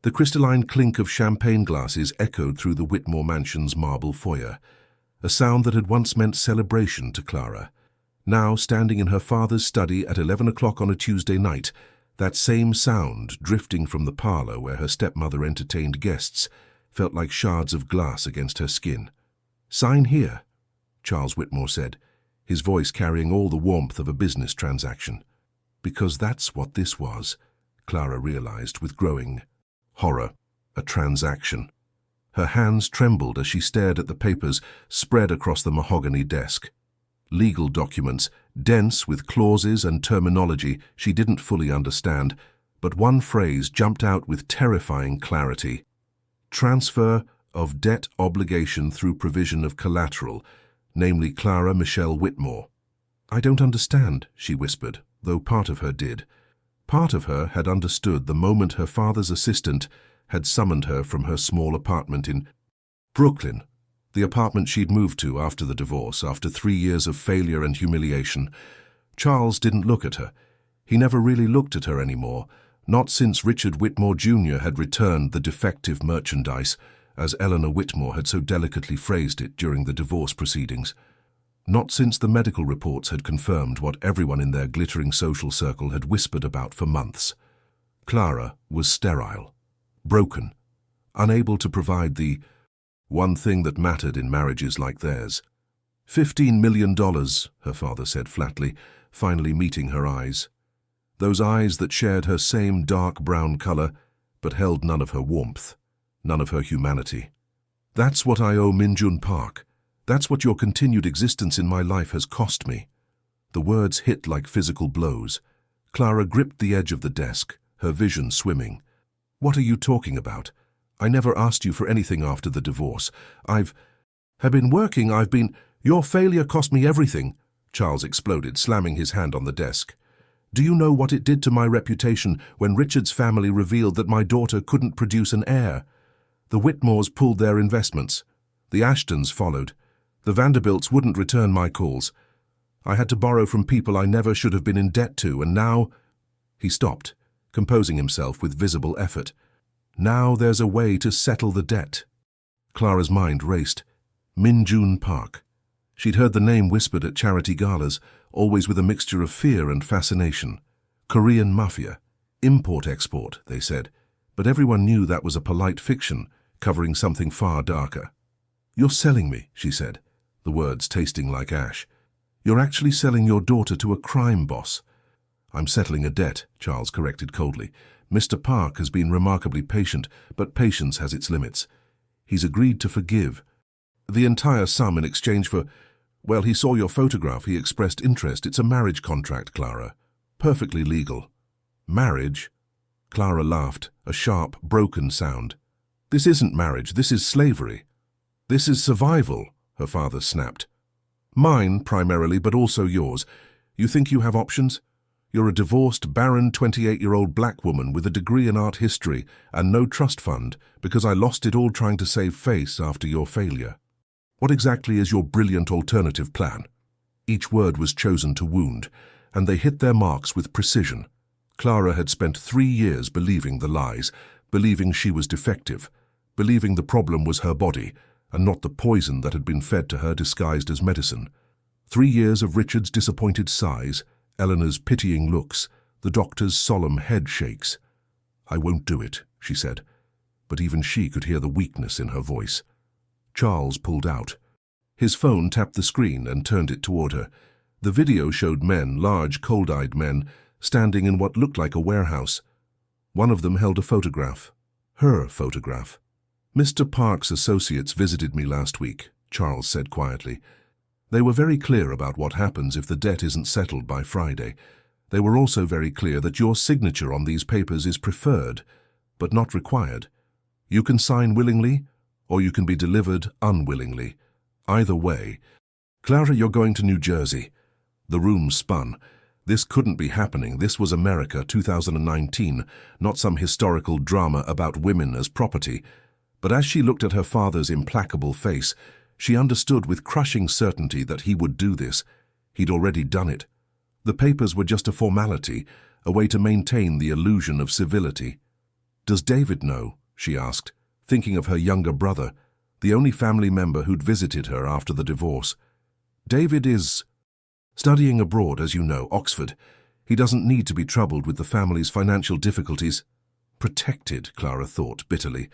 The crystalline clink of champagne glasses echoed through the Whitmore mansion's marble foyer, a sound that had once meant celebration to Clara. Now, standing in her father's study at 11 o'clock on a Tuesday night, that same sound, drifting from the parlor where her stepmother entertained guests, felt like shards of glass against her skin. "Sign here," Charles Whitmore said, his voice carrying all the warmth of a business transaction. Because that's what this was, Clara realized with growing horror. A transaction. Her hands trembled as she stared at the papers spread across the mahogany desk. Legal documents, dense with clauses and terminology she didn't fully understand, but one phrase jumped out with terrifying clarity. Transfer of debt obligation through provision of collateral, namely Clara Michelle Whitmore. "I don't understand," she whispered, though part of her did. Part of her had understood the moment her father's assistant had summoned her from her small apartment in Brooklyn, the apartment she'd moved to after the divorce, after 3 years of failure and humiliation. Charles didn't look at her. He never really looked at her anymore, not since Richard Whitmore Jr. had returned the defective merchandise, as Eleanor Whitmore had so delicately phrased it during the divorce proceedings. Not since the medical reports had confirmed what everyone in their glittering social circle had whispered about for months. Clara was sterile, broken, unable to provide the one thing that mattered in marriages like theirs. $15 million, her father said flatly, finally meeting her eyes. Those eyes that shared her same dark brown color, but held none of her warmth, none of her humanity. "That's what I owe Minjun Park. That's what your continued existence in my life has cost me." The words hit like physical blows. Clara gripped the edge of the desk, her vision swimming. "What are you talking about? I never asked you for anything after the divorce. I've been working, Your failure cost me everything," Charles exploded, slamming his hand on the desk. "Do you know what it did to my reputation when Richard's family revealed that my daughter couldn't produce an heir? The Whitmores pulled their investments. The Ashtons followed. The Vanderbilts wouldn't return my calls. I had to borrow from people I never should have been in debt to, and now—" He stopped, composing himself with visible effort. "Now there's a way to settle the debt." Clara's mind raced. Minjun Park. She'd heard the name whispered at charity galas, always with a mixture of fear and fascination. Korean Mafia. Import-export, they said. But everyone knew that was a polite fiction, covering something far darker. "You're selling me," she said, the words tasting like ash. "You're actually selling your daughter to a crime boss." "I'm settling a debt," Charles corrected coldly. "Mr. Park has been remarkably patient, but patience has its limits. He's agreed to forgive. The entire sum in exchange for— Well, he saw your photograph, he expressed interest. It's a marriage contract, Clara. Perfectly legal." "Marriage?" Clara laughed, a sharp, broken sound. "This isn't marriage, this is slavery. This is survival," her father snapped. "Mine, primarily, but also yours. You think you have options? You're a divorced, barren 28-year-old black woman with a degree in art history and no trust fund because I lost it all trying to save face after your failure. What exactly is your brilliant alternative plan?" Each word was chosen to wound, and they hit their marks with precision. Clara had spent 3 years believing the lies, believing she was defective, believing the problem was her body, and not the poison that had been fed to her disguised as medicine. 3 years of Richard's disappointed sighs, Eleanor's pitying looks, the doctor's solemn head shakes. "I won't do it," she said, but even she could hear the weakness in her voice. Charles pulled out. His phone tapped the screen and turned it toward her. The video showed men, large, cold-eyed men, standing in what looked like a warehouse. One of them held a photograph. Her photograph. "Mr. Park's associates visited me last week," Charles said quietly. "They were very clear about what happens if the debt isn't settled by Friday. They were also very clear that your signature on these papers is preferred, but not required. You can sign willingly, or you can be delivered unwillingly. Either way." "Clara, you're going to New Jersey." The room spun. This couldn't be happening. This was America 2019, not some historical drama about women as property. But as she looked at her father's implacable face, she understood with crushing certainty that he would do this. He'd already done it. The papers were just a formality, a way to maintain the illusion of civility. "Does David know?" she asked, thinking of her younger brother, the only family member who'd visited her after the divorce. "David is studying abroad, as you know, Oxford. He doesn't need to be troubled with the family's financial difficulties." Protected, Clara thought bitterly.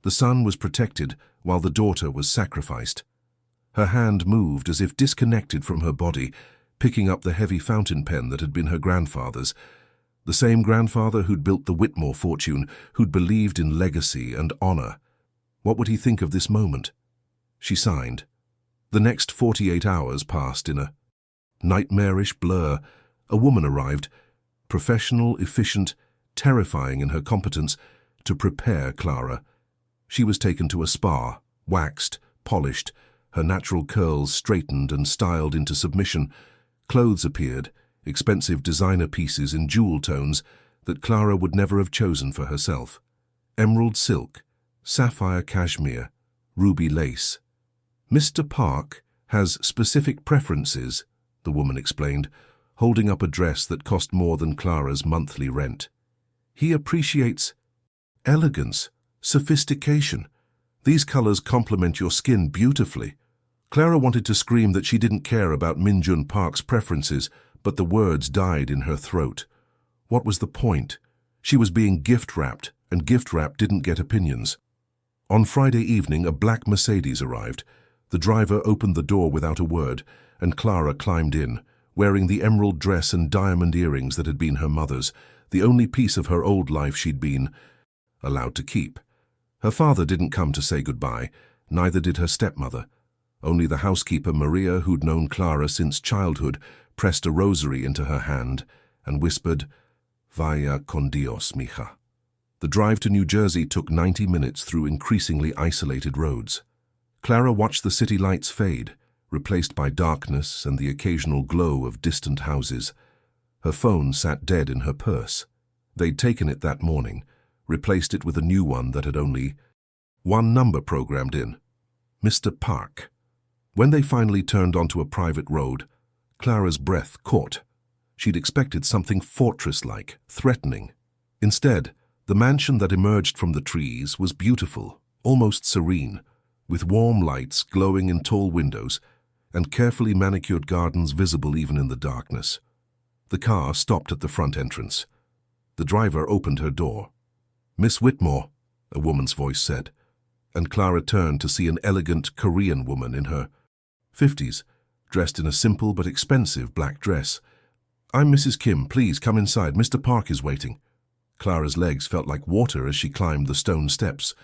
The son was protected while the daughter was sacrificed. Her hand moved as if disconnected from her body, picking up the heavy fountain pen that had been her grandfather's. The same grandfather who'd built the Whitmore fortune, who'd believed in legacy and honor. What would he think of this moment? She signed. The next 48 hours passed in a nightmarish blur. A woman arrived, professional, efficient, terrifying in her competence, to prepare Clara. She was taken to a spa, waxed, polished, her natural curls straightened and styled into submission. Clothes appeared, expensive designer pieces in jewel tones that Clara would never have chosen for herself. Emerald silk, sapphire cashmere, ruby lace. "Mr. Park has specific preferences," the woman explained, holding up a dress that cost more than Clara's monthly rent. "He appreciates elegance, sophistication. These colors complement your skin beautifully." Clara wanted to scream that she didn't care about Min-jun Park's preferences, but the words died in her throat. What was the point? She was being gift-wrapped, and gift-wrap didn't get opinions. On Friday evening, a black Mercedes arrived. The driver opened the door without a word, and Clara climbed in, wearing the emerald dress and diamond earrings that had been her mother's, the only piece of her old life she'd been allowed to keep. Her father didn't come to say goodbye, neither did her stepmother. Only the housekeeper, Maria, who'd known Clara since childhood, pressed a rosary into her hand and whispered, "Vaya con Dios, mija." The drive to New Jersey took 90 minutes through increasingly isolated roads. Clara watched the city lights fade, replaced by darkness and the occasional glow of distant houses. Her phone sat dead in her purse. They'd taken it that morning, replaced it with a new one that had only one number programmed in: Mr. Park. When they finally turned onto a private road, Clara's breath caught. She'd expected something fortress-like, threatening. Instead, the mansion that emerged from the trees was beautiful, almost serene, with warm lights glowing in tall windows and carefully manicured gardens visible even in the darkness. The car stopped at the front entrance. The driver opened her door. "Miss Whitmore," a woman's voice said, and Clara turned to see an elegant Korean woman in her 50s, dressed in a simple but expensive black dress. "I'm Mrs. Kim. Please come inside. Mr. Park is waiting." Clara's legs felt like water as she climbed the stone steps.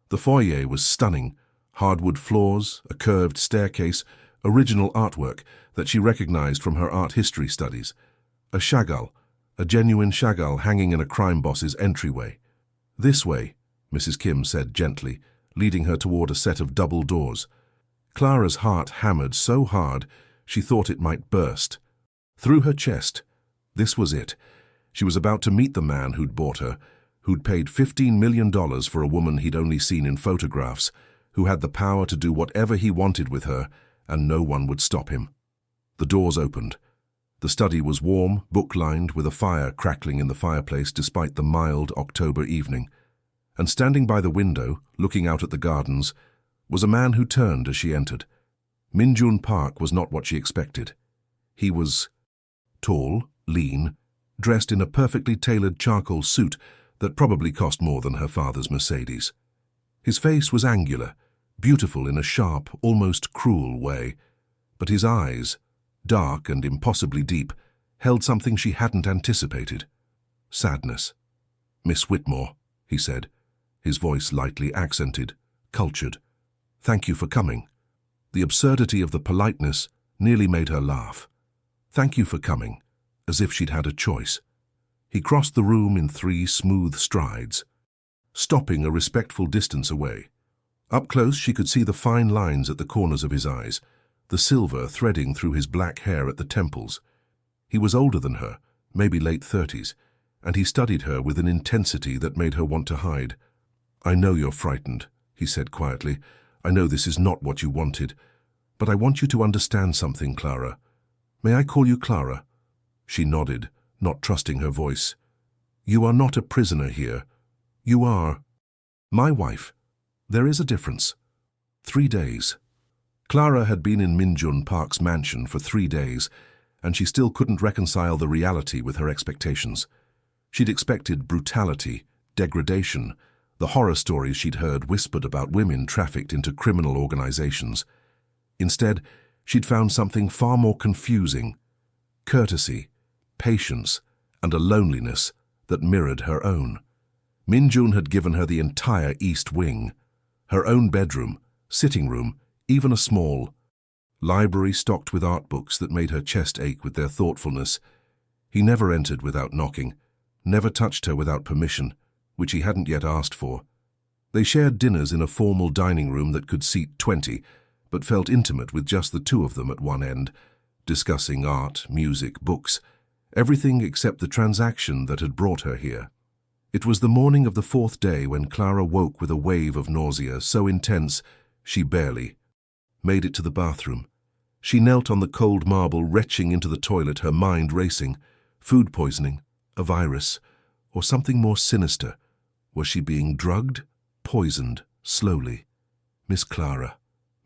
The foyer was stunning. Hardwood floors, a curved staircase, original artwork that she recognized from her art history studies. A Chagall, a genuine Chagall hanging in a crime boss's entryway. "This way," Mrs. Kim said gently, leading her toward a set of double doors. Clara's heart hammered so hard she thought it might burst. Through her chest. This was it. She was about to meet the man who'd bought her, who'd paid $15 million for a woman he'd only seen in photographs, who had the power to do whatever he wanted with her, and no one would stop him. The doors opened. The study was warm, book-lined, with a fire crackling in the fireplace despite the mild October evening. And standing by the window, looking out at the gardens, was a man who turned as she entered. Min-jun Park was not what she expected. He was tall, lean, dressed in a perfectly tailored charcoal suit that probably cost more than her father's Mercedes. His face was angular, beautiful in a sharp, almost cruel way, but his eyes, dark and impossibly deep, held something she hadn't anticipated: sadness. "Miss Whitmore," he said, his voice lightly accented, cultured. "Thank you for coming." The absurdity of the politeness nearly made her laugh. "Thank you for coming," as if she'd had a choice. He crossed the room in 3 smooth strides, stopping a respectful distance away. Up close, she could see the fine lines at the corners of his eyes, the silver threading through his black hair at the temples. He was older than her, maybe late 30s, and he studied her with an intensity that made her want to hide. "I know you're frightened," he said quietly. "I know this is not what you wanted, but I want you to understand something, Clara. May I call you Clara?" She nodded, not trusting her voice. "You are not a prisoner here. You are my wife. There is a difference. 3 days. Clara had been in Minjun Park's mansion for 3 days, and she still couldn't reconcile the reality with her expectations. She'd expected brutality, degradation, the horror stories she'd heard whispered about women trafficked into criminal organizations. Instead, she'd found something far more confusing: courtesy, patience, and a loneliness that mirrored her own. Minjun had given her the entire East Wing, her own bedroom, sitting room, even a small library stocked with art books that made her chest ache with their thoughtfulness. He never entered without knocking, never touched her without permission, which he hadn't yet asked for. They shared dinners in a formal dining room that could seat 20, but felt intimate with just the two of them at one end, discussing art, music, books, everything except the transaction that had brought her here. It was the morning of the 4th day when Clara woke with a wave of nausea so intense she barely made it to the bathroom. She knelt on the cold marble, retching into the toilet, her mind racing. Food poisoning, a virus, or something more sinister. Was she being drugged, poisoned, slowly? Miss Clara.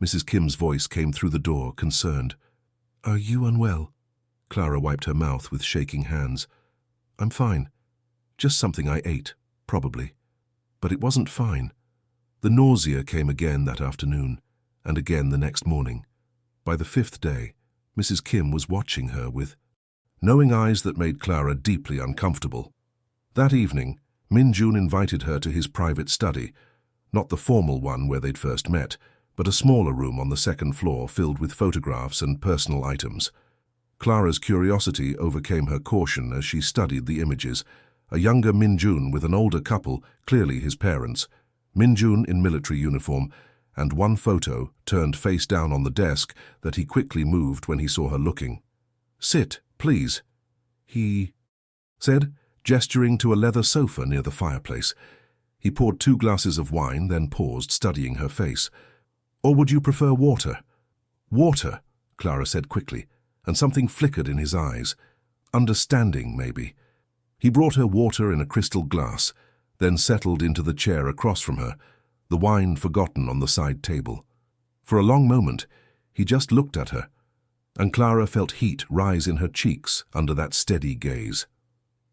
Mrs. Kim's voice came through the door, concerned. "Are you unwell?" Clara wiped her mouth with shaking hands. "I'm fine. Just something I ate, probably." But it wasn't fine. The nausea came again that afternoon, and again the next morning. By the 5th day, Mrs. Kim was watching her with knowing eyes that made Clara deeply uncomfortable. That evening, Minjun invited her to his private study, not the formal one where they'd first met, but a smaller room on the 2nd floor filled with photographs and personal items. Clara's curiosity overcame her caution as she studied the images. A younger Minjun with an older couple, clearly his parents, Minjun in military uniform, and one photo turned face down on the desk that he quickly moved when he saw her looking. "Sit, please," he said, gesturing to a leather sofa near the fireplace. He poured 2 glasses of wine, then paused, studying her face. "Or would you prefer water?" "Water," Clara said quickly, and something flickered in his eyes. Understanding, maybe. He brought her water in a crystal glass, then settled into the chair across from her, the wine forgotten on the side table. For a long moment, he just looked at her, and Clara felt heat rise in her cheeks under that steady gaze.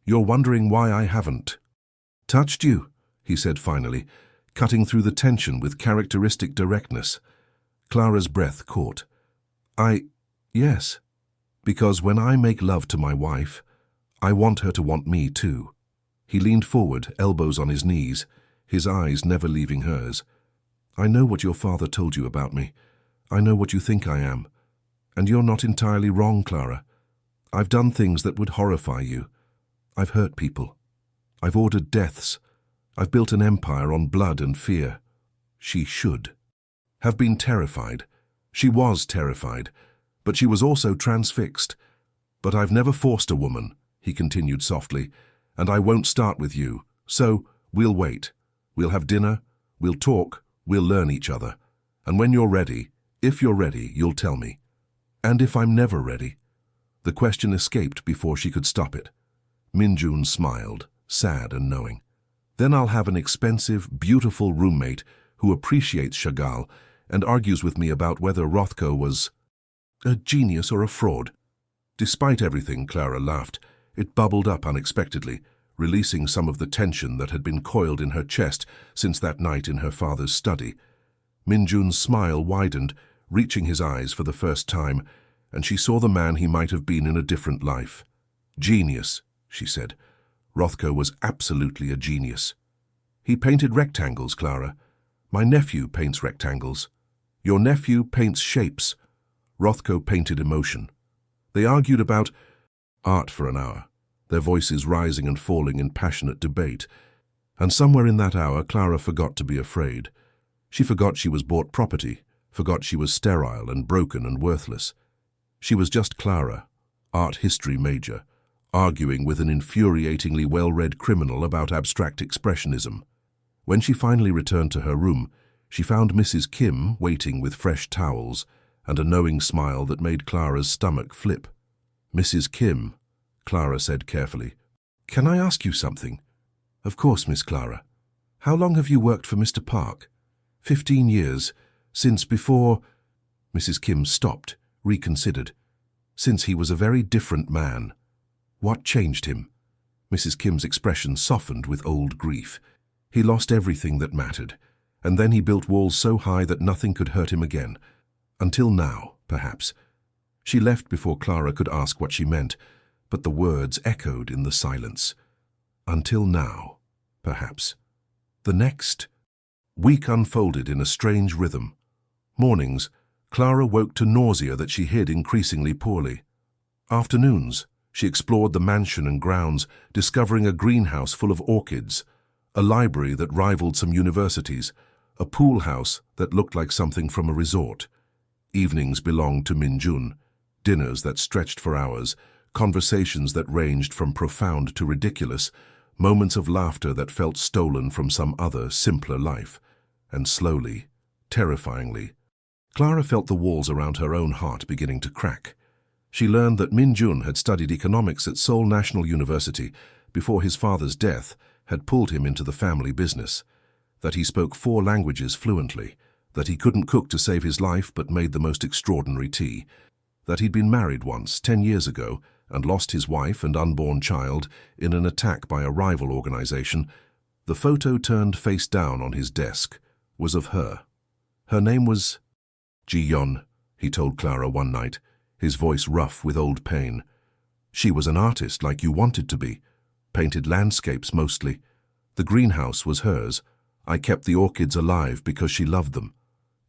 "You're wondering why I haven't touched you," he said finally, cutting through the tension with characteristic directness. Clara's breath caught. Yes. Because when I make love to my wife, I want her to want me too." He leaned forward, elbows on his knees, his eyes never leaving hers. "I know what your father told you about me. I know what you think I am. And you're not entirely wrong, Clara. I've done things that would horrify you. I've hurt people. I've ordered deaths. I've built an empire on blood and fear. She should have been terrified. She was terrified, but she was also transfixed. But I've never forced a woman," he continued softly, "and I won't start with you. So we'll wait. We'll have dinner, we'll talk, we'll learn each other. And when you're ready, if you're ready, you'll tell me. And if I'm never ready?" The question escaped before she could stop it. Minjun smiled, sad and knowing. "Then I'll have an expensive, beautiful roommate who appreciates Chagall and argues with me about whether Rothko was a genius or a fraud." Despite everything, Clara laughed. It bubbled up unexpectedly, releasing some of the tension that had been coiled in her chest since that night in her father's study. Minjun's smile widened, reaching his eyes for the first time, and she saw the man he might have been in a different life. "Genius," she said. "Rothko was absolutely a genius. He painted rectangles, Clara. My nephew paints rectangles. Your nephew paints shapes. Rothko painted emotion." They argued about art for an hour, their voices rising and falling in passionate debate. And somewhere in that hour, Clara forgot to be afraid. She forgot she was bought property, forgot she was sterile and broken and worthless. She was just Clara, art history major, arguing with an infuriatingly well-read criminal about abstract expressionism. When she finally returned to her room, she found Mrs. Kim waiting with fresh towels and a knowing smile that made Clara's stomach flip. "Mrs. Kim," Clara said carefully, "can I ask you something?" "Of course, Miss Clara." How long have you worked for Mr. Park? 15 years. Since before... Mrs. Kim stopped, reconsidered. Since he was a very different man. What changed him? Mrs. Kim's expression softened with old grief. He lost everything that mattered, and then he built walls so high that nothing could hurt him again. Until now, perhaps. She left before Clara could ask what she meant, but the words echoed in the silence. Until now, perhaps. The next week unfolded in a strange rhythm. Mornings, Clara woke to nausea that she hid increasingly poorly. Afternoons, she explored the mansion and grounds, discovering a greenhouse full of orchids, a library that rivaled some universities, a pool house that looked like something from a resort. Evenings belonged to Min-jun, dinners that stretched for hours, conversations that ranged from profound to ridiculous, moments of laughter that felt stolen from some other, simpler life. And slowly, terrifyingly, Clara felt the walls around her own heart beginning to crack. She learned that Min-jun had studied economics at Seoul National University before his father's death had pulled him into the family business, that he spoke 4 languages fluently, that he couldn't cook to save his life but made the most extraordinary tea, that he'd been married once 10 years ago and lost his wife and unborn child in an attack by a rival organization. The photo turned face down on his desk was of her. Her name was Ji-yeon, he told Clara one night, his voice rough with old pain. She was an artist like you wanted to be, painted landscapes mostly. The greenhouse was hers. I kept the orchids alive because she loved them.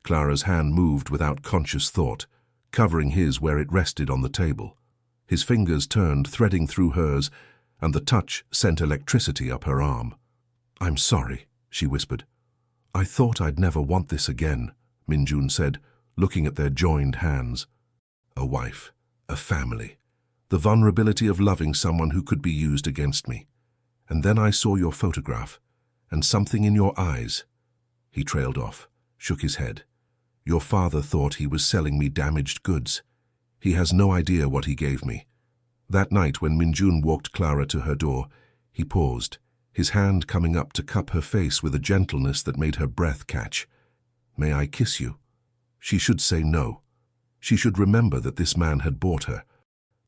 Clara's hand moved without conscious thought, covering his where it rested on the table. His fingers turned, threading through hers, and the touch sent electricity up her arm. I'm sorry, she whispered. I thought I'd never want this again, Min-jun said, looking at their joined hands. A wife, a family, the vulnerability of loving someone who could be used against me. And then I saw your photograph, and something in your eyes. He trailed off, shook his head. Your father thought he was selling me damaged goods. He has no idea what he gave me. That night when Min-jun walked Clara to her door, he paused, his hand coming up to cup her face with a gentleness that made her breath catch. May I kiss you? She should say no. She should remember that this man had bought her,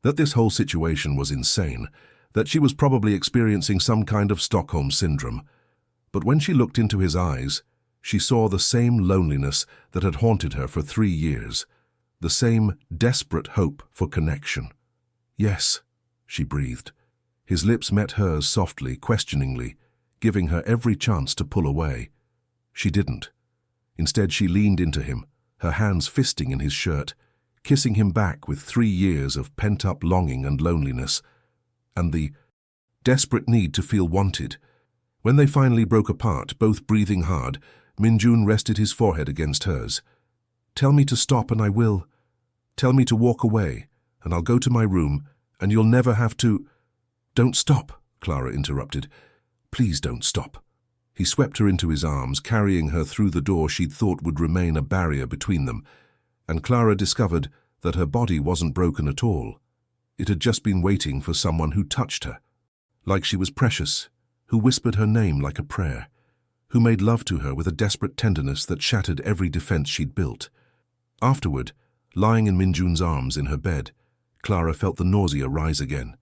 that this whole situation was insane, that she was probably experiencing some kind of Stockholm syndrome. But when she looked into his eyes, she saw the same loneliness that had haunted her for 3 years, the same desperate hope for connection. Yes, she breathed. His lips met hers softly, questioningly, giving her every chance to pull away. She didn't. Instead, she leaned into him, her hands fisting in his shirt, kissing him back with 3 years of pent-up longing and loneliness, and the desperate need to feel wanted. When they finally broke apart, both breathing hard, Min-jun rested his forehead against hers. Tell me to stop and I will. Tell me to walk away, and I'll go to my room, and you'll never have to... Don't stop, Clara interrupted. Please don't stop. He swept her into his arms, carrying her through the door she'd thought would remain a barrier between them, and Clara discovered that her body wasn't broken at all. It had just been waiting for someone who touched her, like she was precious, who whispered her name like a prayer, who made love to her with a desperate tenderness that shattered every defense she'd built. Afterward, lying in Min-jun's arms in her bed, Clara felt the nausea rise again.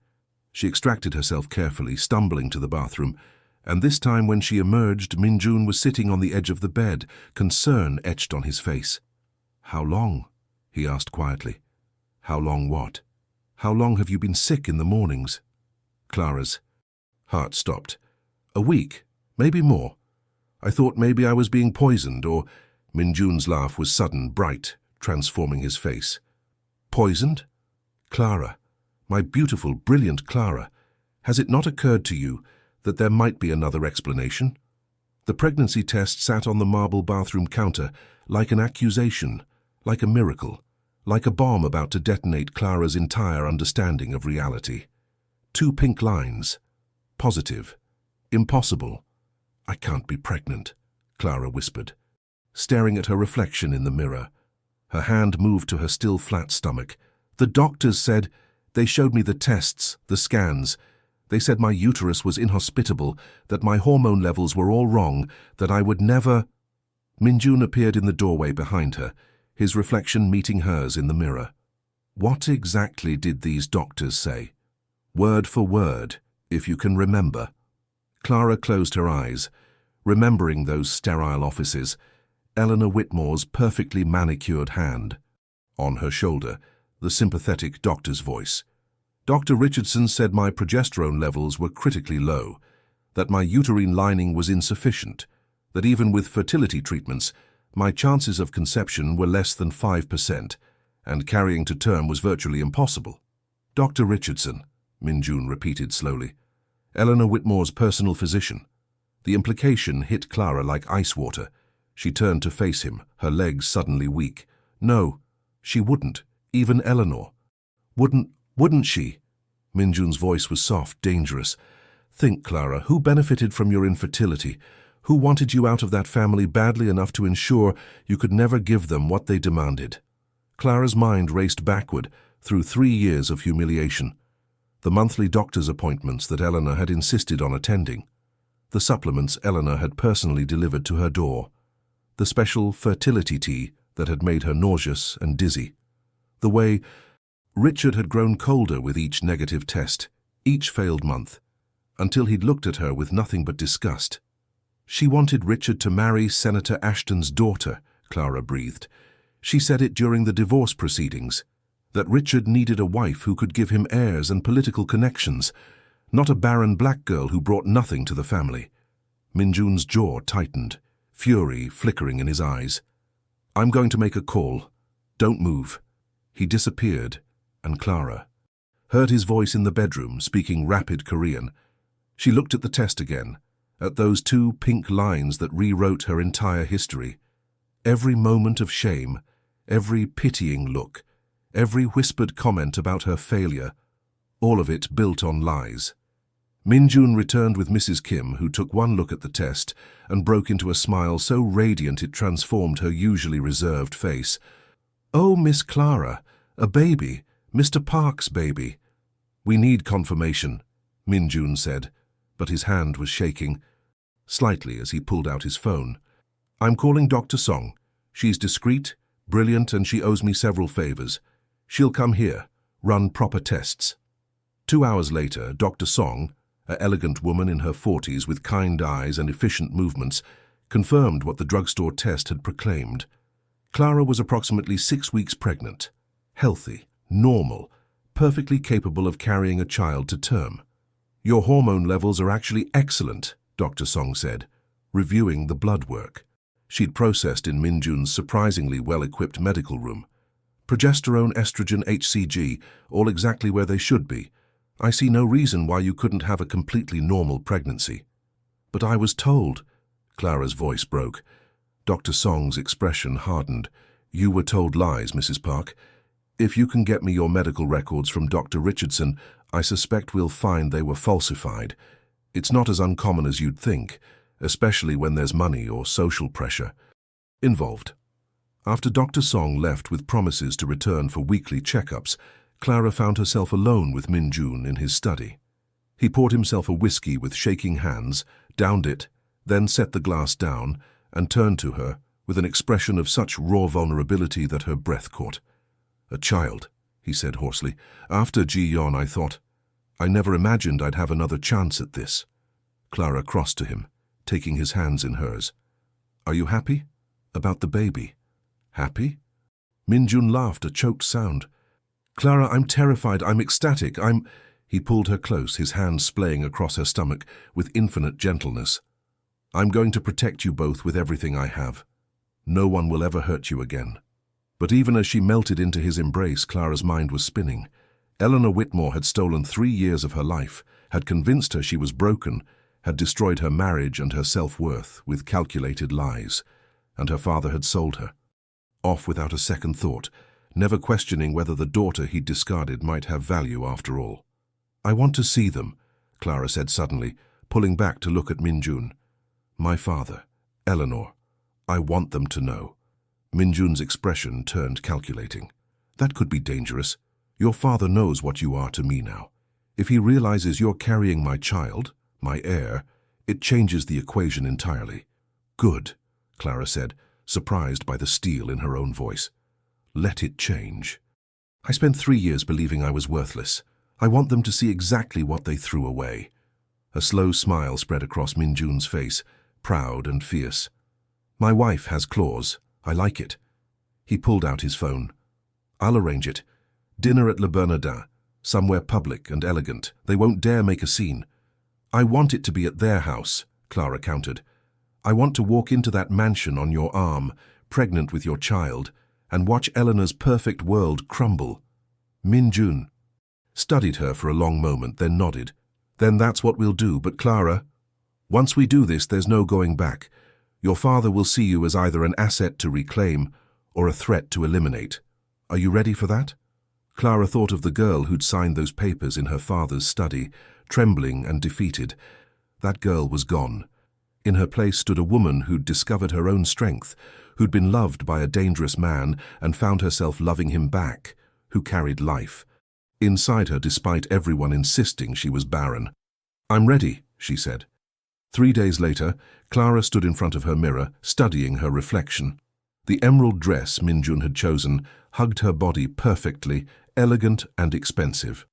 She extracted herself carefully, stumbling to the bathroom, and this time when she emerged, Min-jun was sitting on the edge of the bed, concern etched on his face. How long? He asked quietly. How long what? How long have you been sick in the mornings? Clara's heart stopped. A week, maybe more. I thought maybe I was being poisoned, or... Min-jun's laugh was sudden, bright, transforming his face. Poisoned? Clara, my beautiful, brilliant Clara, has it not occurred to you that there might be another explanation? The pregnancy test sat on the marble bathroom counter like an accusation, like a miracle, like a bomb about to detonate Clara's entire understanding of reality. 2 pink lines. Positive. Impossible. I can't be pregnant, Clara whispered, staring at her reflection in the mirror. Her hand moved to her still flat stomach. The doctors said, they showed me the tests, the scans. They said my uterus was inhospitable, that my hormone levels were all wrong, that I would never... Minjun appeared in the doorway behind her, his reflection meeting hers in the mirror. What exactly did these doctors say? Word for word, if you can remember. Clara closed her eyes, remembering those sterile offices, Eleanor Whitmore's perfectly manicured hand. On her shoulder, the sympathetic doctor's voice. Dr. Richardson said my progesterone levels were critically low, that my uterine lining was insufficient, that even with fertility treatments, my chances of conception were less than 5%, and carrying to term was virtually impossible. Dr. Richardson, Minjun repeated slowly. Eleanor Whitmore's personal physician. The implication hit Clara like ice water. She turned to face him, her legs suddenly weak. No, she wouldn't, even Eleanor. Wouldn't she? Minjun's voice was soft, dangerous. Think, Clara, who benefited from your infertility? Who wanted you out of that family badly enough to ensure you could never give them what they demanded? Clara's mind raced backward through 3 years of humiliation. The monthly doctor's appointments that Eleanor had insisted on attending. The supplements Eleanor had personally delivered to her door. The special fertility tea that had made her nauseous and dizzy. The way Richard had grown colder with each negative test, each failed month, until he'd looked at her with nothing but disgust. She wanted Richard to marry Senator Ashton's daughter, Clara breathed. She said it during the divorce proceedings, that Richard needed a wife who could give him heirs and political connections, not a barren black girl who brought nothing to the family. Minjun's jaw tightened, fury flickering in his eyes. I'm going to make a call. Don't move. He disappeared, and Clara heard his voice in the bedroom, speaking rapid Korean. She looked at the test again, at those 2 pink lines that rewrote her entire history. Every moment of shame, every pitying look, every whispered comment about her failure, all of it built on lies. Minjun returned with Mrs. Kim, who took one look at the test and broke into a smile so radiant it transformed her usually reserved face. "Oh, Miss Clara, a baby, Mr. Park's baby." "We need confirmation," Minjun said, but his hand was shaking slightly as he pulled out his phone. "I'm calling Dr. Song. She's discreet, brilliant, and she owes me several favors. She'll come here, run proper tests." 2 hours later, Dr. Song, an elegant woman in her 40s with kind eyes and efficient movements, confirmed what the drugstore test had proclaimed. Clara was approximately 6 weeks pregnant, healthy, normal, perfectly capable of carrying a child to term. "Your hormone levels are actually excellent," Dr. Song said, reviewing the blood work she'd processed in Minjun's surprisingly well-equipped medical room. "Progesterone, estrogen, HCG, all exactly where they should be. I see no reason why you couldn't have a completely normal pregnancy." "But I was told..." Clara's voice broke. Dr. Song's expression hardened. "You were told lies, Mrs. Park. If you can get me your medical records from Dr. Richardson, I suspect we'll find they were falsified. It's not as uncommon as you'd think, especially when there's money or social pressure involved." After Dr. Song left with promises to return for weekly checkups, Clara found herself alone with Minjun in his study. He poured himself a whiskey with shaking hands, downed it, then set the glass down, and turned to her with an expression of such raw vulnerability that her breath caught. "A child," he said hoarsely. "After Ji-yeon, I thought, I never imagined I'd have another chance at this." Clara crossed to him, taking his hands in hers. "Are you happy? About the baby?" "Happy?" Minjun laughed, a choked sound. "Clara, I'm terrified, I'm ecstatic, I'm..." He pulled her close, his hand splaying across her stomach with infinite gentleness. "I'm going to protect you both with everything I have. No one will ever hurt you again." But even as she melted into his embrace, Clara's mind was spinning. Eleanor Whitmore had stolen 3 years of her life, had convinced her she was broken, had destroyed her marriage and her self-worth with calculated lies, and her father had sold her. Off without a second thought, never questioning whether the daughter he'd discarded might have value after all. "I want to see them," Clara said suddenly, pulling back to look at Minjun. "My father, Eleanor. I want them to know." Minjun's expression turned calculating. "That could be dangerous. Your father knows what you are to me now. If he realizes you're carrying my child, my heir, it changes the equation entirely. Good, Clara said, surprised by the steel in her own voice. Let it change. I spent 3 years believing I was worthless. I want them to see exactly what they threw away. A slow smile spread across Minjun's face, proud and fierce. My wife has claws. I like it. He pulled out his phone. I'll arrange it. Dinner at Le Bernardin, somewhere public and elegant. They won't dare make a scene. I want it to be at their house, Clara countered. I want to walk into that mansion on your arm, pregnant with your child, and watch Eleanor's perfect world crumble. Minjun studied her for a long moment, then nodded. Then that's what we'll do, but Clara, once we do this, there's no going back. Your father will see you as either an asset to reclaim or a threat to eliminate. Are you ready for that? Clara thought of the girl who'd signed those papers in her father's study, trembling and defeated. That girl was gone. In her place stood a woman who'd discovered her own strength, who'd been loved by a dangerous man and found herself loving him back, who carried life. Inside her, despite everyone insisting she was barren. I'm ready, she said. 3 days later, Clara stood in front of her mirror, studying her reflection. The emerald dress Minjun had chosen hugged her body perfectly, elegant and expensive.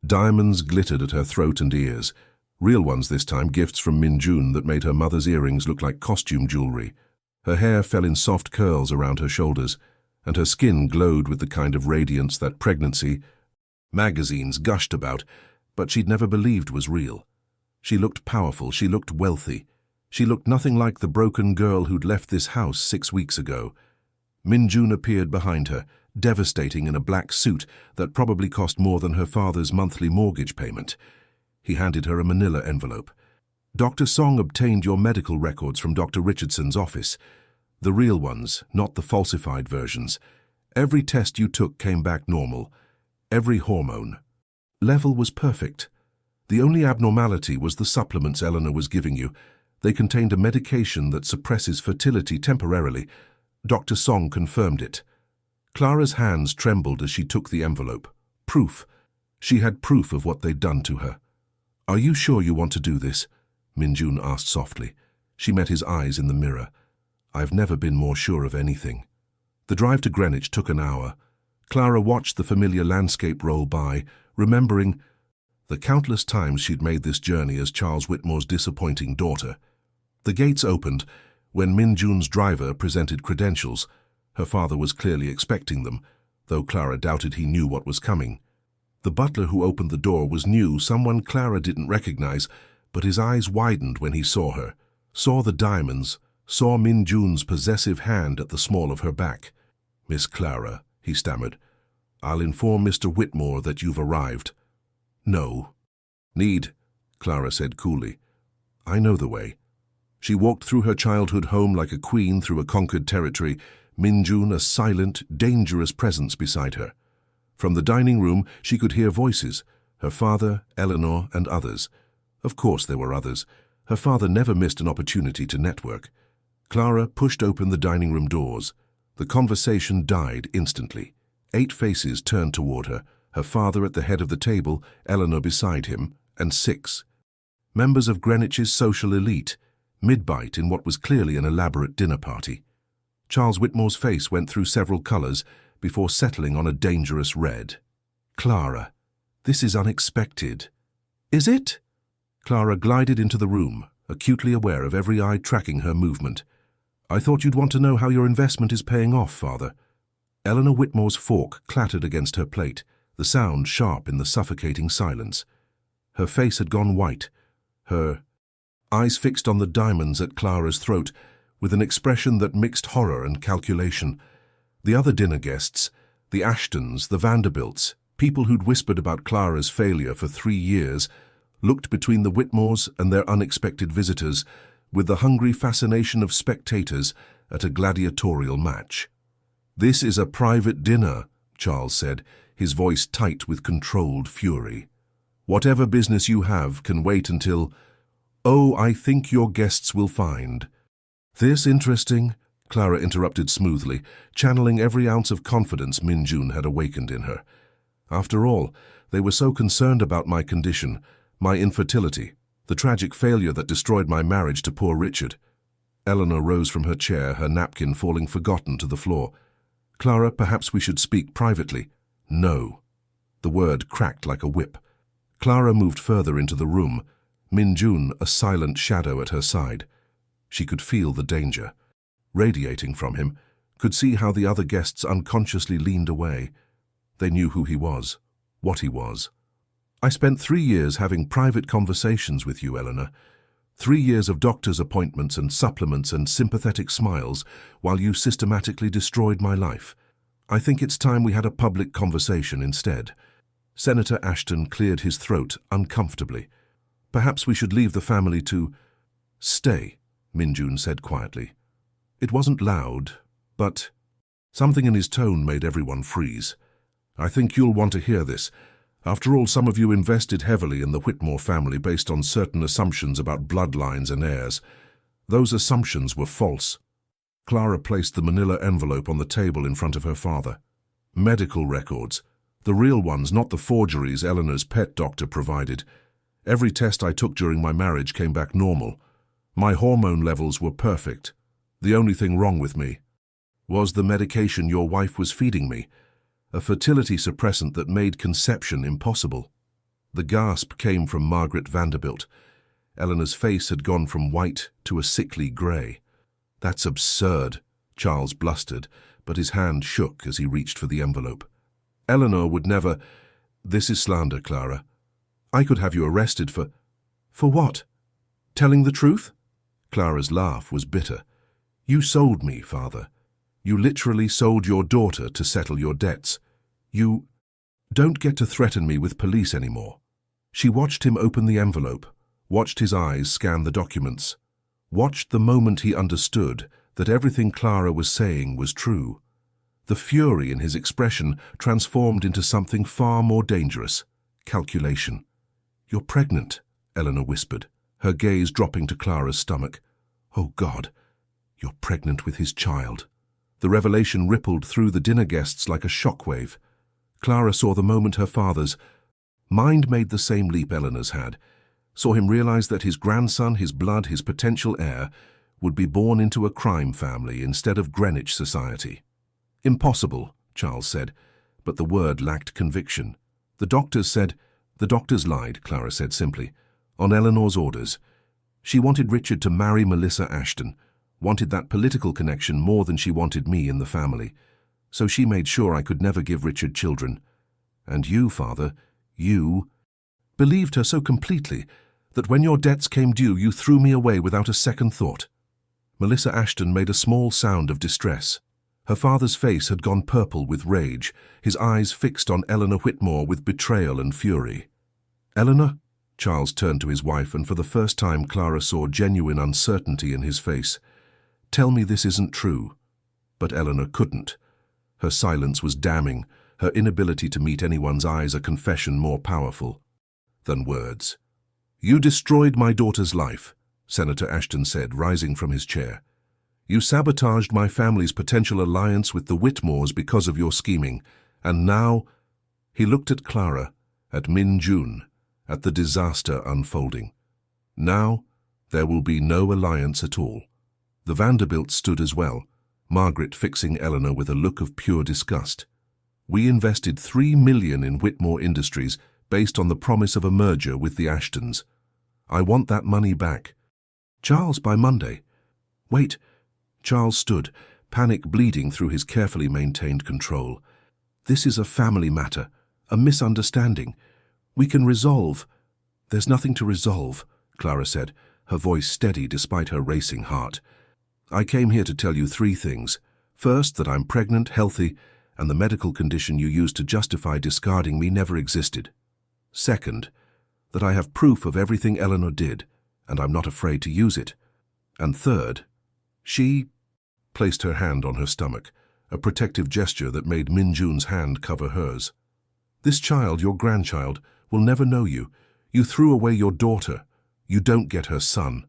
Diamonds glittered at her throat and ears. Real ones this time, gifts from Minjun that made her mother's earrings look like costume jewelry. Her hair fell in soft curls around her shoulders, and her skin glowed with the kind of radiance that pregnancy magazines gushed about, but she'd never believed was real. She looked powerful, she looked wealthy. She looked nothing like the broken girl who'd left this house 6 weeks ago. Minjun appeared behind her, devastating in a black suit that probably cost more than her father's monthly mortgage payment. He handed her a manila envelope. Dr. Song obtained your medical records from Dr. Richardson's office. The real ones, not the falsified versions. Every test you took came back normal. Every hormone level was perfect. The only abnormality was the supplements Eleanor was giving you. They contained a medication that suppresses fertility temporarily. Dr. Song confirmed it. Clara's hands trembled as she took the envelope. Proof. She had proof of what they'd done to her. Are you sure you want to do this? Minjun asked softly. She met his eyes in the mirror. I've never been more sure of anything. The drive to Greenwich took an hour. Clara watched the familiar landscape roll by, remembering the countless times she'd made this journey as Charles Whitmore's disappointing daughter. The gates opened when Minjun's driver presented credentials. Her father was clearly expecting them, though Clara doubted he knew what was coming. The butler who opened the door was new, someone Clara didn't recognize, but his eyes widened when he saw her, saw the diamonds, saw Minjun's possessive hand at the small of her back. Miss Clara, he stammered, I'll inform Mr. Whitmore that you've arrived. No. Need, Clara said coolly. I know the way. She walked through her childhood home like a queen through a conquered territory, Minjun a silent, dangerous presence beside her. From the dining room she could hear voices, her father, Eleanor, and others. Of course there were others. Her father never missed an opportunity to network. Clara pushed open the dining room doors. The conversation died instantly. 8 faces turned toward her, her father at the head of the table, Eleanor beside him, and 6 members of Greenwich's social elite, mid-bite in what was clearly an elaborate dinner party. Charles Whitmore's face went through several colors before settling on a dangerous red. Clara, this is unexpected. Is it? Clara glided into the room, acutely aware of every eye tracking her movement. I thought you'd want to know how your investment is paying off, Father. Eleanor Whitmore's fork clattered against her plate, the sound sharp in the suffocating silence. Her face had gone white, her eyes fixed on the diamonds at Clara's throat, with an expression that mixed horror and calculation. The other dinner guests, the Ashtons, the Vanderbilts, people who'd whispered about Clara's failure for 3 years, looked between the Whitmores and their unexpected visitors with the hungry fascination of spectators at a gladiatorial match. This is a private dinner, Charles said, his voice tight with controlled fury. Whatever business you have can wait until... Oh, I think your guests will find. This interesting, Clara interrupted smoothly, channeling every ounce of confidence Minjun had awakened in her. After all, they were so concerned about my condition, my infertility, the tragic failure that destroyed my marriage to poor Richard. Eleanor rose from her chair, her napkin falling forgotten to the floor. Clara, perhaps we should speak privately. No. The word cracked like a whip. Clara moved further into the room, Min-jun a silent shadow at her side. She could feel the danger. Radiating from him, could see how the other guests unconsciously leaned away. They knew who he was, what he was. I spent 3 years having private conversations with you, Eleanor. 3 years of doctor's appointments and supplements and sympathetic smiles while you systematically destroyed my life. I think it's time we had a public conversation instead. Senator Ashton cleared his throat uncomfortably. Perhaps we should leave the family to stay, Min-jun said quietly. It wasn't loud, but something in his tone made everyone freeze. I think you'll want to hear this. After all, some of you invested heavily in the Whitmore family based on certain assumptions about bloodlines and heirs. Those assumptions were false. Clara placed the manila envelope on the table in front of her father. Medical records. The real ones, not the forgeries Eleanor's pet doctor provided. Every test I took during my marriage came back normal. My hormone levels were perfect. The only thing wrong with me was the medication your wife was feeding me, a fertility suppressant that made conception impossible. The gasp came from Margaret Vanderbilt. Eleanor's face had gone from white to a sickly grey. That's absurd, Charles blustered, but his hand shook as he reached for the envelope. Eleanor would never— This is slander, Clara. I could have you arrested for— For what? Telling the truth? Clara's laugh was bitter. You sold me, father. You literally sold your daughter to settle your debts. You don't get to threaten me with police anymore. She watched him open the envelope, watched his eyes scan the documents, watched the moment he understood that everything Clara was saying was true. The fury in his expression transformed into something far more dangerous: calculation. You're pregnant, Eleanor whispered, her gaze dropping to Clara's stomach. Oh God, you're pregnant with his child. The revelation rippled through the dinner guests like a shockwave. Clara saw the moment her father's mind made the same leap Eleanor's had, saw him realize that his grandson, his blood, his potential heir, would be born into a crime family instead of Greenwich society. Impossible, Charles said, but the word lacked conviction. The doctors lied, Clara said simply, on Eleanor's orders. She wanted Richard to marry Melissa Ashton, wanted that political connection more than she wanted me in the family. So she made sure I could never give Richard children. And you, father, you believed her so completely that when your debts came due, you threw me away without a second thought. Melissa Ashton made a small sound of distress. Her father's face had gone purple with rage, his eyes fixed on Eleanor Whitmore with betrayal and fury. Eleanor? Charles turned to his wife, and for the first time Clara saw genuine uncertainty in his face. Tell me this isn't true. But Eleanor couldn't. Her silence was damning, her inability to meet anyone's eyes a confession more powerful than words. You destroyed my daughter's life, Senator Ashton said, rising from his chair. You sabotaged my family's potential alliance with the Whitmores because of your scheming, and now— He looked at Clara, at Min-jun, at the disaster unfolding. Now, there will be no alliance at all. The Vanderbilts stood as well, Margaret fixing Eleanor with a look of pure disgust. We invested $3 million in Whitmore Industries based on the promise of a merger with the Ashtons. I want that money back. Charles, by Monday. Wait. Charles stood, panic bleeding through his carefully maintained control. This is a family matter, a misunderstanding. We can resolve. There's nothing to resolve, Clara said, her voice steady despite her racing heart. I came here to tell you 3 things. First, that I'm pregnant, healthy, and the medical condition you used to justify discarding me never existed. Second, that I have proof of everything Eleanor did, and I'm not afraid to use it. And third, she placed her hand on her stomach, a protective gesture that made Min-jun's hand cover hers. This child, your grandchild, will never know you. You threw away your daughter. You don't get her son.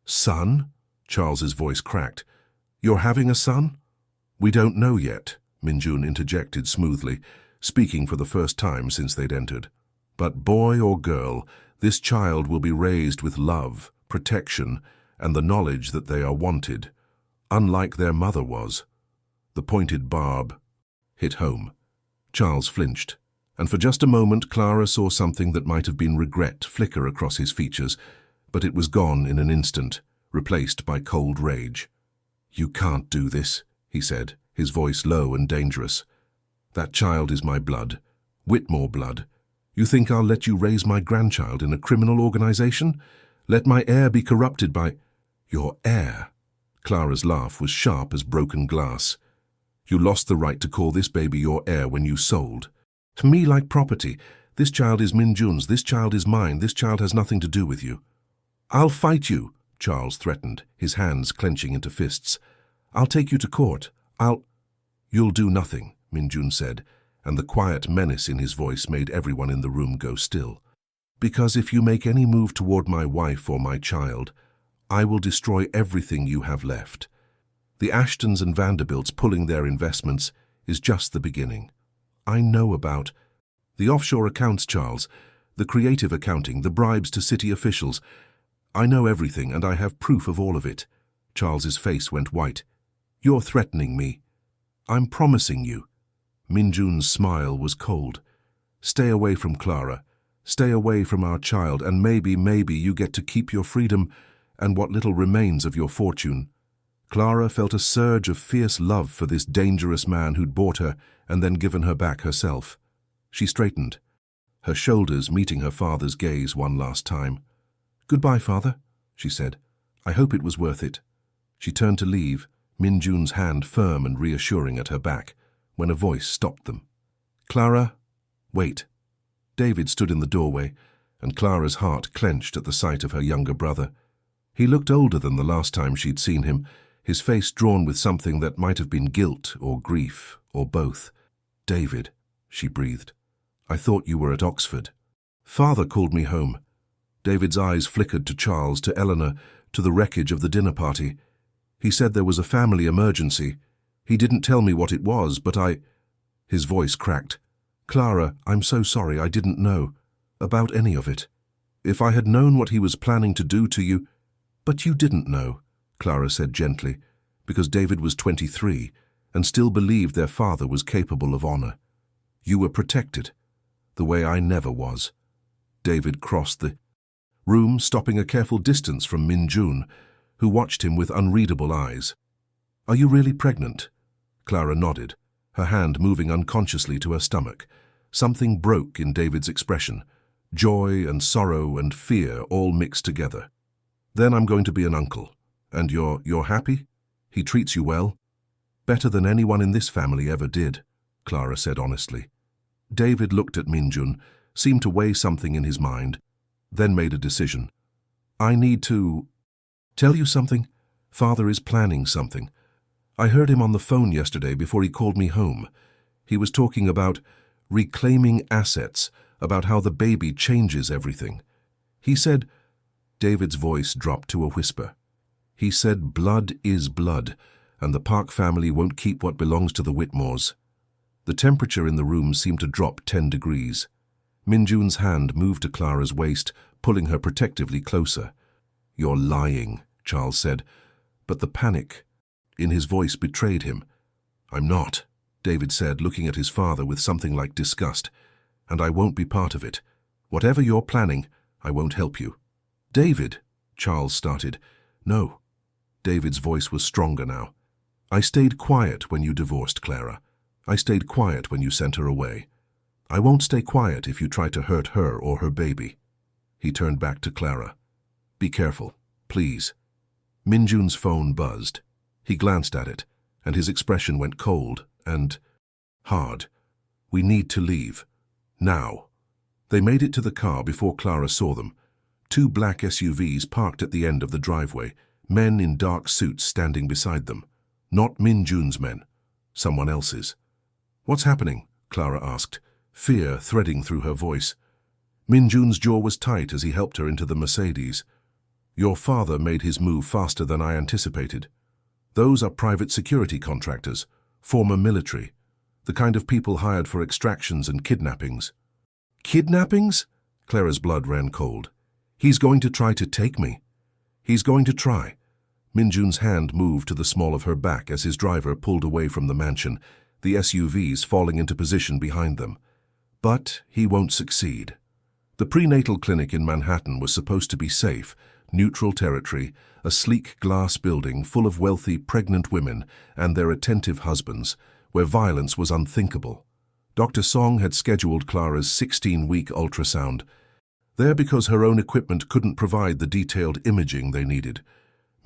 Son? Charles's voice cracked. You're having a son? We don't know yet, Min-jun interjected smoothly, speaking for the first time since they'd entered. But boy or girl, this child will be raised with love, protection, and the knowledge that they are wanted, unlike their mother was. The pointed barb hit home. Charles flinched, and for just a moment Clara saw something that might have been regret flicker across his features, but it was gone in an instant, replaced by cold rage. "You can't do this," he said, his voice low and dangerous. "That child is my blood, Whitmore blood. You think I'll let you raise my grandchild in a criminal organization? Let my heir be corrupted by—" "Your heir?" Clara's laugh was sharp as broken glass. "You lost the right to call this baby your heir when you sold. To me like property. This child is Min Jun's, this child is mine, this child has nothing to do with you." "I'll fight you," Charles threatened, his hands clenching into fists. "I'll take you to court. You'll do nothing," Min Jun said, and the quiet menace in his voice made everyone in the room go still. "Because if you make any move toward my wife or my child, I will destroy everything you have left. The Ashtons and Vanderbilts pulling their investments is just the beginning. I know about the offshore accounts, Charles, the creative accounting, the bribes to city officials. I know everything, and I have proof of all of it." Charles's face went white. "You're threatening me." "I'm promising you." Min Jun's smile was cold. "Stay away from Clara. Stay away from our child, and maybe you get to keep your freedom and what little remains of your fortune." Clara felt a surge of fierce love for this dangerous man who'd bought her and then given her back herself. She straightened, her shoulders meeting her father's gaze one last time. "Goodbye, Father," she said. "I hope it was worth it." She turned to leave, Min Jun's hand firm and reassuring at her back, when a voice stopped them. "Clara, wait." David stood in the doorway, and Clara's heart clenched at the sight of her younger brother. He looked older than the last time she'd seen him, his face drawn with something that might have been guilt or grief or both. "David," she breathed, "I thought you were at Oxford." "Father called me home." David's eyes flickered to Charles, to Eleanor, to the wreckage of the dinner party. "He said there was a family emergency. He didn't tell me what it was, but His voice cracked. "Clara, I'm so sorry, I didn't know about any of it. If I had known what he was planning to do to you—" "But you didn't know," Clara said gently, because David was 23 and still believed their father was capable of honor. "You were protected, the way I never was." David crossed the room, stopping a careful distance from Min Jun, who watched him with unreadable eyes. "Are you really pregnant?" Clara nodded, her hand moving unconsciously to her stomach. Something broke in David's expression, joy and sorrow and fear all mixed together. "Then I'm going to be an uncle. And you're happy? He treats you well?" "Better than anyone in this family ever did," Clara said honestly. David looked at Min Jun, seemed to weigh something in his mind, then made a decision. "I need to tell you something. Father is planning something. I heard him on the phone yesterday before he called me home. He was talking about reclaiming assets, about how the baby changes everything. He said—" David's voice dropped to a whisper. "He said blood is blood, and the Park family won't keep what belongs to the Whitmores." The temperature in the room seemed to drop 10 degrees. Min Jun's hand moved to Clara's waist, pulling her protectively closer. "You're lying," Charles said, but the panic in his voice betrayed him. "I'm not," David said, looking at his father with something like disgust, "and I won't be part of it. Whatever you're planning, I won't help you." "David," Charles started. "No." David's voice was stronger now. "I stayed quiet when you divorced Clara. I stayed quiet when you sent her away. I won't stay quiet if you try to hurt her or her baby." He turned back to Clara. "Be careful, please." Min Jun's phone buzzed. He glanced at it, and his expression went cold and hard. "We need to leave. Now." They made it to the car before Clara saw them. 2 black SUVs parked at the end of the driveway, men in dark suits standing beside them. Not Min Jun's men, someone else's. "What's happening?" Clara asked, fear threading through her voice. Min Jun's jaw was tight as he helped her into the Mercedes. "Your father made his move faster than I anticipated. Those are private security contractors, former military. The kind of people hired for extractions and kidnappings. Kidnappings? Clara's blood ran cold. He's going to try to take me. He's going to try. Minjun's hand moved to the small of her back as his driver pulled away from the mansion, the SUVs falling into position behind them. But he won't succeed. The prenatal clinic in Manhattan was supposed to be safe, neutral territory, a sleek glass building full of wealthy, pregnant women and their attentive husbands, where violence was unthinkable. Dr. Song had scheduled Clara's 16-week ultrasound, there because her own equipment couldn't provide the detailed imaging they needed.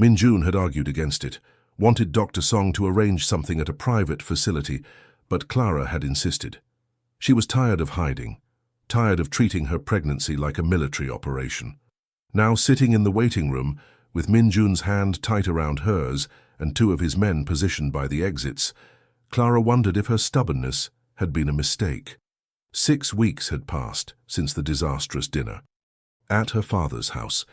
Minjun had argued against it, wanted Dr. Song to arrange something at a private facility, but Clara had insisted. She was tired of hiding, tired of treating her pregnancy like a military operation. Now sitting in the waiting room, with Minjun's hand tight around hers and two of his men positioned by the exits, Clara wondered if her stubbornness had been a mistake. 6 weeks had passed since the disastrous dinner. At her father's house.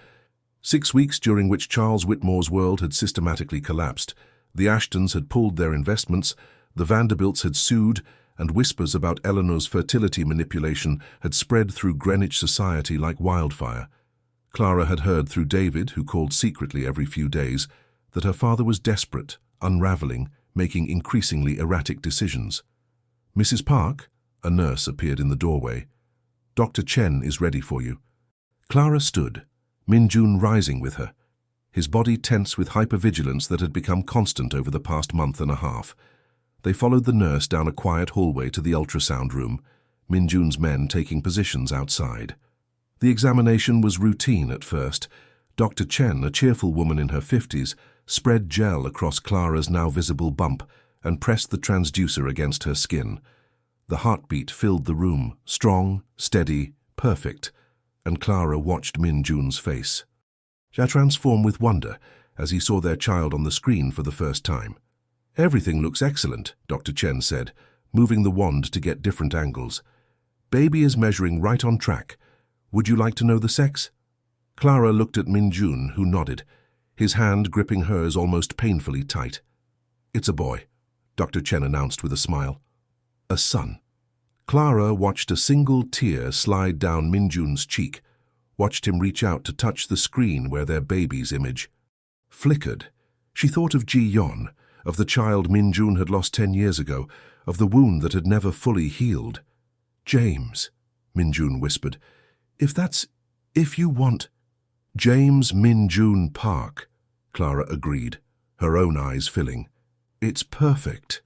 6 weeks during which Charles Whitmore's world had systematically collapsed. The Ashtons had pulled their investments, the Vanderbilts had sued, and whispers about Eleanor's fertility manipulation had spread through Greenwich society like wildfire. Clara had heard through David, who called secretly every few days, that her father was desperate, unraveling, making increasingly erratic decisions. Mrs. Park, a nurse, appeared in the doorway. Dr. Chen is ready for you. Clara stood, Minjun rising with her, his body tense with hypervigilance that had become constant over the past month and a half. They followed the nurse down a quiet hallway to the ultrasound room, Minjun's men taking positions outside. The examination was routine at first. Dr. Chen, a cheerful woman in her 50s, spread gel across Clara's now visible bump and pressed the transducer against her skin. The heartbeat filled the room, strong, steady, perfect, and Clara watched Minjun's face. She transformed with wonder as he saw their child on the screen for the first time. Everything looks excellent, Dr. Chen said, moving the wand to get different angles. Baby is measuring right on track. Would you like to know the sex? Clara looked at Minjun, who nodded, his hand gripping hers almost painfully tight. It's a boy, Dr. Chen announced with a smile. A son. Clara watched a single tear slide down Minjun's cheek, watched him reach out to touch the screen where their baby's image flickered. She thought of Ji-yeon, of the child Minjun had lost 10 years ago, of the wound that had never fully healed. James, Minjun whispered. If you want... James Minjun Park, Clara agreed, her own eyes filling. It's perfect.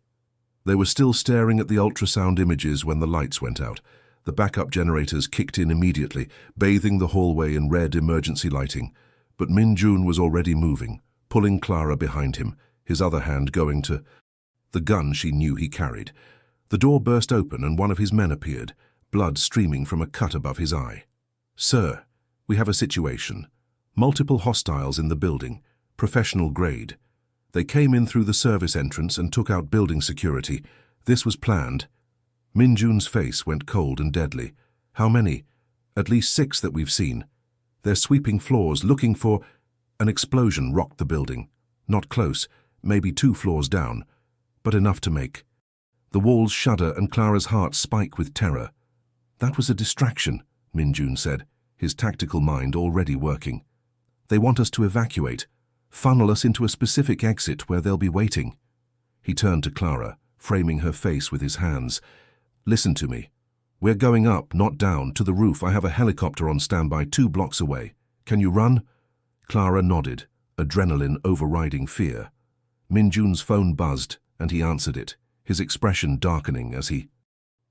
They were still staring at the ultrasound images when the lights went out. The backup generators kicked in immediately, bathing the hallway in red emergency lighting. But Minjun was already moving, pulling Clara behind him, his other hand going to the gun she knew he carried. The door burst open and one of his men appeared, blood streaming from a cut above his eye. Sir, we have a situation. Multiple hostiles in the building, professional grade. They came in through the service entrance and took out building security. This was planned. Minjun's face went cold and deadly. How many? At least 6 that we've seen. They're sweeping floors, looking for... An explosion rocked the building. Not close, maybe 2 floors down, but enough to make. The walls shudder and Clara's heart spike with terror. That was a distraction, Minjun said, his tactical mind already working. They want us to evacuate, funnel us into a specific exit where they'll be waiting. He turned to Clara, framing her face with his hands. Listen to me. We're going up, not down, to the roof. I have a helicopter on standby 2 blocks away. Can you run? Clara nodded, adrenaline overriding fear. Minjun's phone buzzed, and he answered it, his expression darkening as he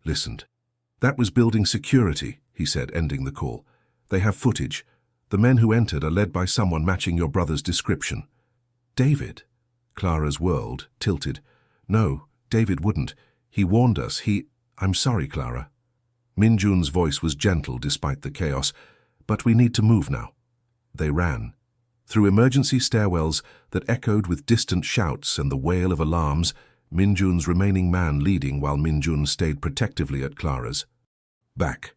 listened. That was building security, he said, ending the call. They have footage. The men who entered are led by someone matching your brother's description. David? Clara's world tilted. No, David wouldn't. He warned us. I'm sorry, Clara. Minjun's voice was gentle despite the chaos. But we need to move now. They ran. Through emergency stairwells that echoed with distant shouts and the wail of alarms, Minjun's remaining man leading while Minjun stayed protectively at Clara's back.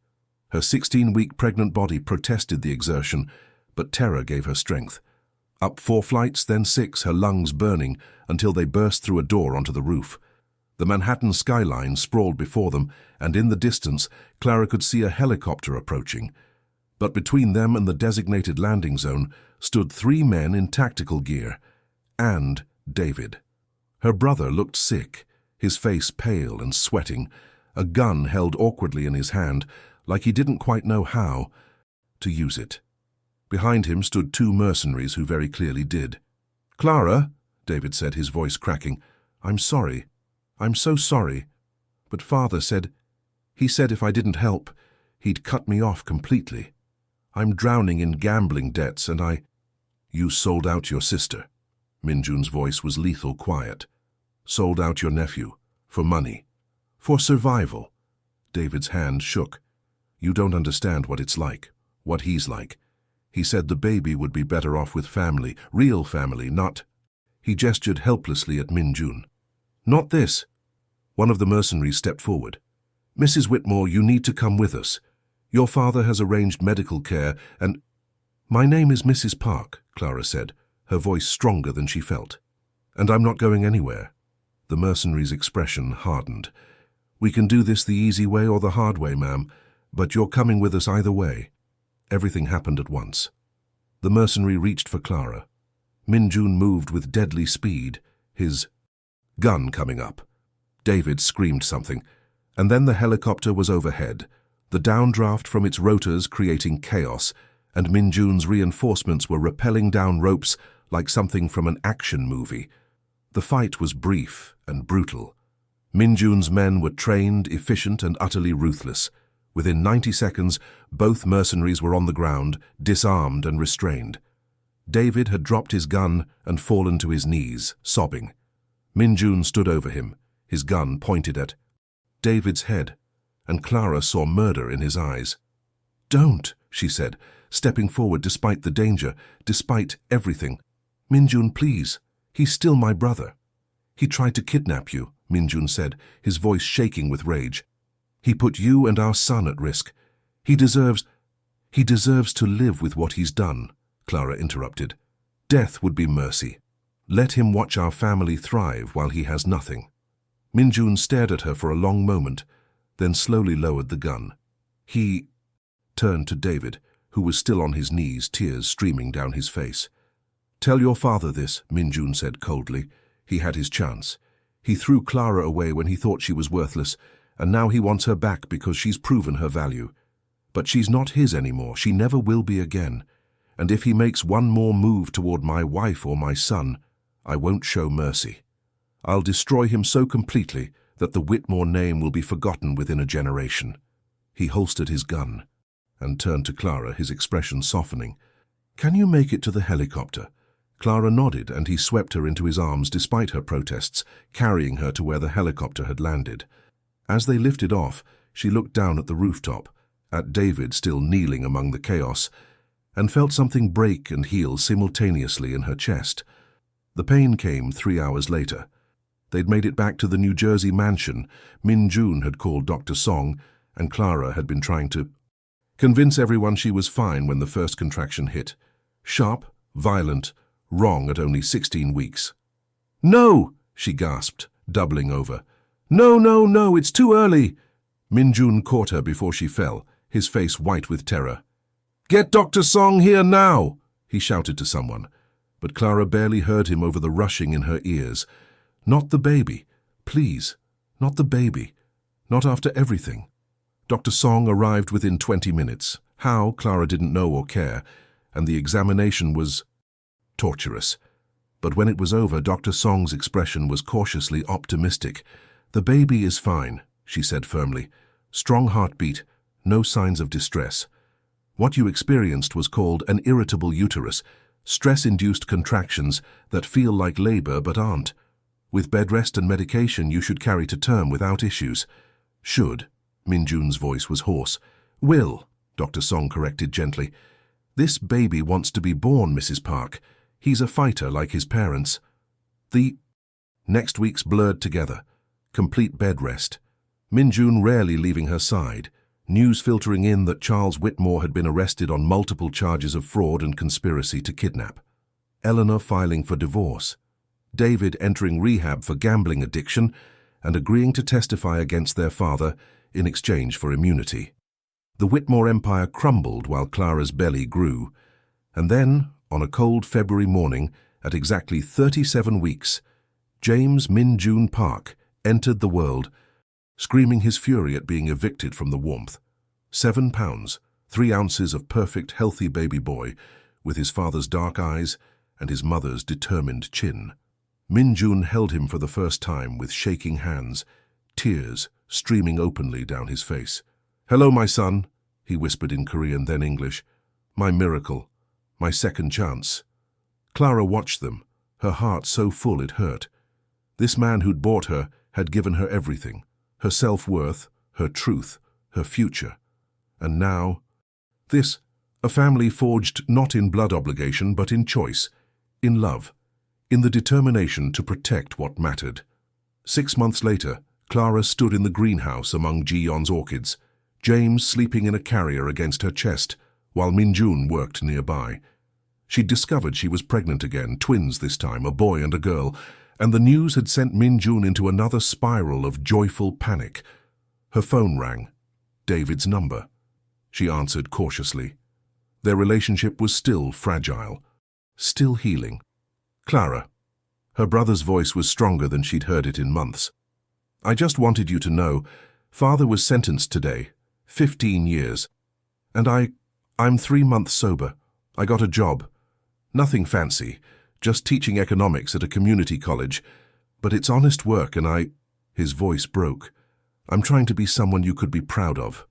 Her 16-week pregnant body protested the exertion, but terror gave her strength. Up 4 flights, then 6, her lungs burning, until they burst through a door onto the roof. The Manhattan skyline sprawled before them, and in the distance, Clara could see a helicopter approaching. But between them and the designated landing zone stood 3 men in tactical gear, and David. Her brother looked sick, his face pale and sweating, a gun held awkwardly in his hand, like he didn't quite know how to use it. Behind him stood 2 mercenaries who very clearly did. "Clara," David said, his voice cracking, "I'm sorry. I'm so sorry. But Father said, he said if I didn't help, he'd cut me off completely. I'm drowning in gambling debts and I—" "You sold out your sister." Minjun's voice was lethal quiet. "Sold out your nephew. For money. For survival." David's hand shook. "You don't understand what it's like. What he's like. He said the baby would be better off with family. Real family, not—" He gestured helplessly at Minjun. "Not this." One of the mercenaries stepped forward. "Mrs. Whitmore, you need to come with us. Your father has arranged medical care and—" "My name is Mrs. Park," Clara said, her voice stronger than she felt. "And I'm not going anywhere." The mercenary's expression hardened. "We can do this the easy way or the hard way, ma'am, but you're coming with us either way." Everything happened at once. The mercenary reached for Clara. Minjun moved with deadly speed, his gun coming up. David screamed something, and then the helicopter was overhead, the downdraft from its rotors creating chaos, and Minjun's reinforcements were rappelling down ropes like something from an action movie. The fight was brief and brutal. Minjun's men were trained, efficient, and utterly ruthless. Within 90 seconds, both mercenaries were on the ground, disarmed and restrained. David had dropped his gun and fallen to his knees, sobbing. Minjun stood over him, his gun pointed at David's head, and Clara saw murder in his eyes. "Don't," she said, stepping forward despite the danger, despite everything. "Minjun, please. He's still my brother." "He tried to kidnap you," Minjun said, his voice shaking with rage. "He put you and our son at risk. He deserves to live with what he's done," Clara interrupted. "Death would be mercy. Let him watch our family thrive while he has nothing." Minjun stared at her for a long moment, then slowly lowered the gun. He turned to David, who was still on his knees, tears streaming down his face. "Tell your father this," Minjun said coldly. He had his chance. He threw Clara away when he thought she was worthless, and now he wants her back because she's proven her value. But she's not his anymore. She never will be again. And if he makes one more move toward my wife or my son, I won't show mercy. I'll destroy him so completely that the Whitmore name will be forgotten within a generation." He holstered his gun and turned to Clara, his expression softening. "Can you make it to the helicopter?" Clara nodded, and he swept her into his arms despite her protests, carrying her to where the helicopter had landed. As they lifted off, she looked down at the rooftop, at David still kneeling among the chaos, and felt something break and heal simultaneously in her chest. The pain came 3 hours later. They'd made it back to the New Jersey mansion. Minjun had called Dr. Song, and Clara had been trying to convince everyone she was fine when the first contraction hit. Sharp, violent, wrong at only 16 weeks. "No!" she gasped, doubling over. "No, no, no, it's too early!" Minjun caught her before she fell, his face white with terror. "Get Dr. Song here now!" he shouted to someone. But Clara barely heard him over the rushing in her ears. "Not the baby. Please, not the baby. Not after everything." Dr. Song arrived within 20 minutes. How, Clara didn't know or care, and the examination was torturous. But when it was over, Dr. Song's expression was cautiously optimistic. "The baby is fine," she said firmly. "Strong heartbeat, no signs of distress. What you experienced was called an irritable uterus, stress-induced contractions that feel like labor but aren't. With bed rest and medication, you should carry to term without issues." "Should," Minjun's voice was hoarse. "Will," Dr. Song corrected gently. "This baby wants to be born, Mrs. Park. He's a fighter like his parents." The next weeks blurred together. Complete bed rest. Minjun rarely leaving her side. News filtering in that Charles Whitmore had been arrested on multiple charges of fraud and conspiracy to kidnap. Eleanor filing for divorce. David entering rehab for gambling addiction, and agreeing to testify against their father in exchange for immunity. The Whitmore empire crumbled while Clara's belly grew, and then, on a cold February morning, at exactly 37 weeks, James Min-jun Park entered the world, screaming his fury at being evicted from the warmth. 7 pounds, 3 ounces of perfect, healthy baby boy, with his father's dark eyes and his mother's determined chin. Min-jun held him for the first time with shaking hands, tears streaming openly down his face. "Hello, my son," he whispered in Korean, then English. "My miracle, my second chance." Clara watched them, her heart so full it hurt. This man who'd bought her had given her everything, her self-worth, her truth, her future. And now, this, a family forged not in blood obligation but in choice, in love, in the determination to protect what mattered. 6 months later, Clara stood in the greenhouse among Ji-yeon's orchids, James sleeping in a carrier against her chest, while Min-jun worked nearby. She'd discovered she was pregnant again, twins this time, a boy and a girl, and the news had sent Min-jun into another spiral of joyful panic. Her phone rang. David's number. She answered cautiously. Their relationship was still fragile, still healing. "Clara." Her brother's voice was stronger than she'd heard it in months. "I just wanted you to know, Father was sentenced today, 15 years. And I'm 3 months sober. I got a job. Nothing fancy, just teaching economics at a community college. But it's honest work and His voice broke. "I'm trying to be someone you could be proud of."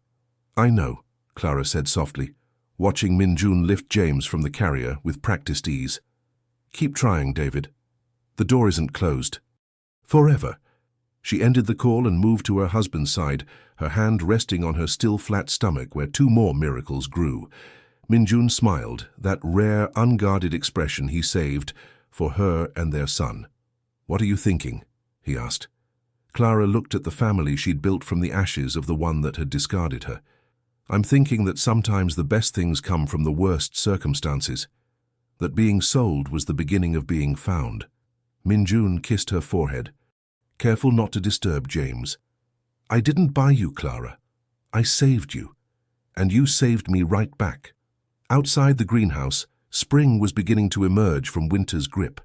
"I know," Clara said softly, watching Min-jun lift James from the carrier with practiced ease. "Keep trying, David. The door isn't closed. Forever." She ended the call and moved to her husband's side, her hand resting on her still flat stomach where 2 more miracles grew. Min-jun smiled, that rare, unguarded expression he saved for her and their son. "What are you thinking?" he asked. Clara looked at the family she'd built from the ashes of the one that had discarded her. "I'm thinking that sometimes the best things come from the worst circumstances. That being sold was the beginning of being found." Min-jun kissed her forehead, careful not to disturb James. "I didn't buy you, Clara. I saved you. And you saved me right back." Outside the greenhouse, spring was beginning to emerge from winter's grip.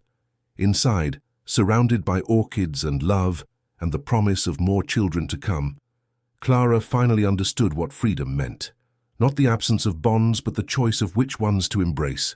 Inside, surrounded by orchids and love and the promise of more children to come, Clara finally understood what freedom meant. Not the absence of bonds, but the choice of which ones to embrace.